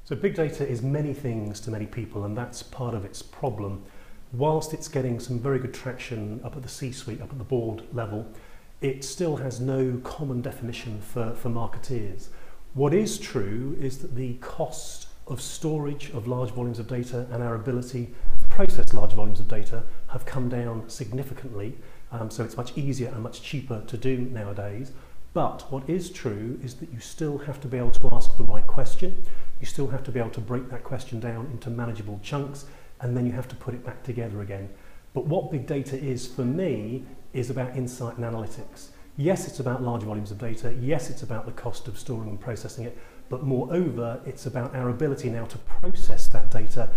So big data is many things to many people, and that's part of its problem. Whilst it's getting some very good traction up at the C-suite, up at the board level, it still has no common definition for marketeers. What is true is that the cost of storage of large volumes of data and our ability to process large volumes of data have come down significantly, so it's much easier and much cheaper to do nowadays. But what is true is that you still have to be able to ask the right question. You still have to be able to break that question down into manageable chunks, and then you have to put it back together again. But what big data is for me is about insight and analytics. Yes, it's about large volumes of data. Yes, it's about the cost of storing and processing it. But moreover, it's about our ability now to process that data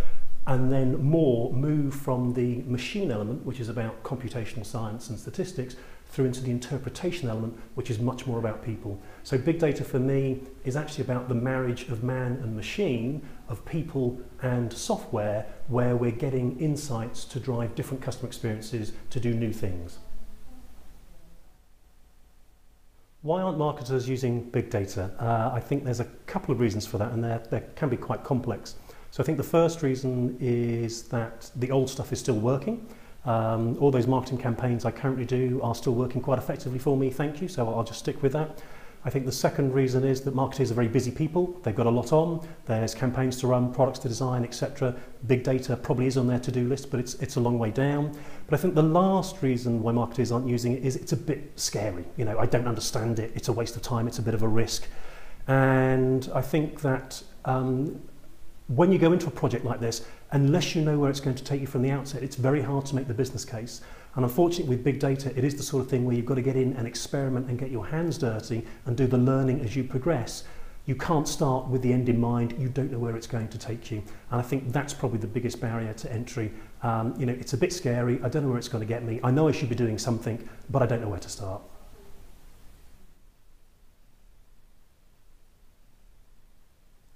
and then move from the machine element, which is about computational science and statistics, through into the interpretation element, which is much more about people. So big data for me is actually about the marriage of man and machine, of people and software, where we're getting insights to drive different customer experiences, to do new things. Why aren't marketers using big data? I think there's a couple of reasons for that, and they can be quite complex. So I think the first reason is that the old stuff is still working. All those marketing campaigns I currently do are still working quite effectively for me, thank you, so I'll just stick with that. I think the second reason is that marketers are very busy people. They've got a lot on. There's campaigns to run, products to design, etc. Big data probably is on their to-do list, but it's a long way down. But I think the last reason why marketers aren't using it is it's a bit scary. You know, I don't understand it. It's a waste of time. It's a bit of a risk. And I think that when you go into a project like this, unless you know where it's going to take you from the outset, it's very hard to make the business case. And unfortunately with big data, it is the sort of thing where you've got to get in and experiment and get your hands dirty and do the learning as you progress. You can't start with the end in mind. You don't know where it's going to take you. And I think that's probably the biggest barrier to entry. You know, it's a bit scary. I don't know where it's going to get me. I know I should be doing something, but I don't know where to start.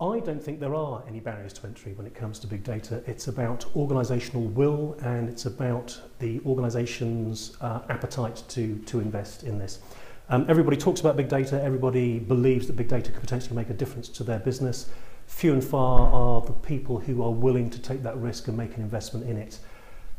I don't think there are any barriers to entry when it comes to big data. It's about organisational will, and it's about the organisation's appetite to invest in this. Everybody talks about big data. Everybody believes that big data could potentially make a difference to their business. Few and far are the people who are willing to take that risk and make an investment in it.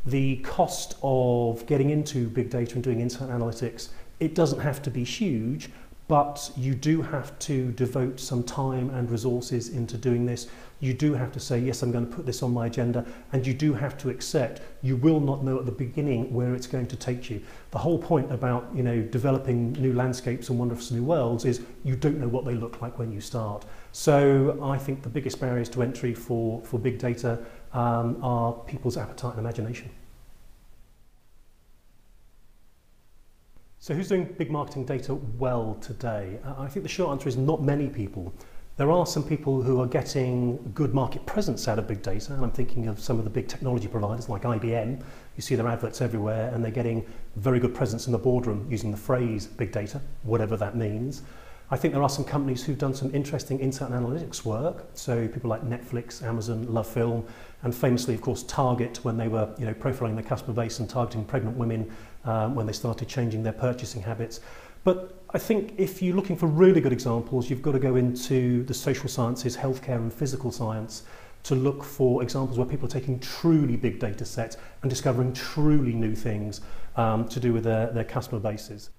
The cost of getting into big data and doing insight analytics, it doesn't have to be huge, but you do have to devote some time and resources into doing this. You do have to say, yes, I'm going to put this on my agenda, and you do have to accept you will not know at the beginning where it's going to take you. The whole point about, you know, developing new landscapes and wondrous new worlds is you don't know what they look like when you start. So I think the biggest barriers to entry for big data are people's appetite and imagination. So who's doing big marketing data well today? I think the short answer is not many people. There are some people who are getting good market presence out of big data, and I'm thinking of some of the big technology providers like IBM. You see their adverts everywhere, and they're getting very good presence in the boardroom using the phrase big data, whatever that means. I think there are some companies who've done some interesting insight and analytics work. So people like Netflix, Amazon, Love Film, and famously, of course, Target, when they were, you know, profiling their customer base and targeting pregnant women when they started changing their purchasing habits. But I think if you're looking for really good examples, you've got to go into the social sciences, healthcare and physical science to look for examples where people are taking truly big data sets and discovering truly new things to do with their customer bases.